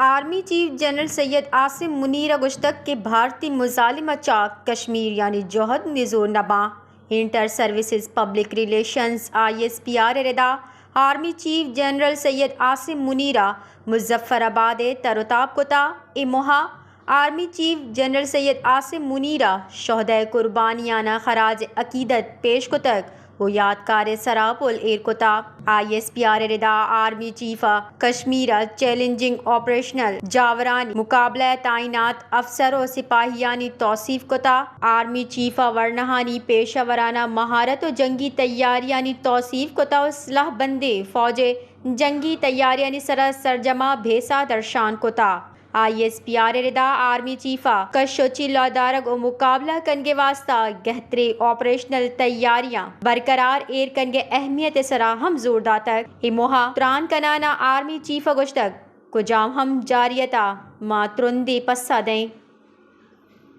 army chief general Syed Asim Munir گشتک کے بھارتی مظالمہ چاک کشمیر یعنی جوہد نزول نما inter services public relations ISPR ردا army chief general Syed Asim منیرہ مظفر آباد ترتاب کتا اموہا army chief general Syed Asim منیرہ شہدائے قربانیانہ خراج عقیدت پیش کتک و یادگار سراپل ایر کتا ISPR ردا آرمی چیف کشمیرہ چیلنجنگ آپریشنل جاورانی مقابلہ تعینات افسر و سپاہیانی توصیف کتا آرمی چیف ورنہانی پیشہ ورانہ مہارت و جنگی تیاریانی توصیف کتا و اسلحہ بندے فوج جنگی تیاریانی سرجمہ بھیسا درشان کتا ISPR ردا آرمی چیفا کشوچی لودارگ و مقابلہ کنگے واسطہ گہترے آپریشنل تیاریاں برقرار ایر کنگے اہمیت سرا ہم زور داتک اموہا تران کنانا آرمی چیف گشتک کجام ہم جاریتا ما ترندے پسا دیں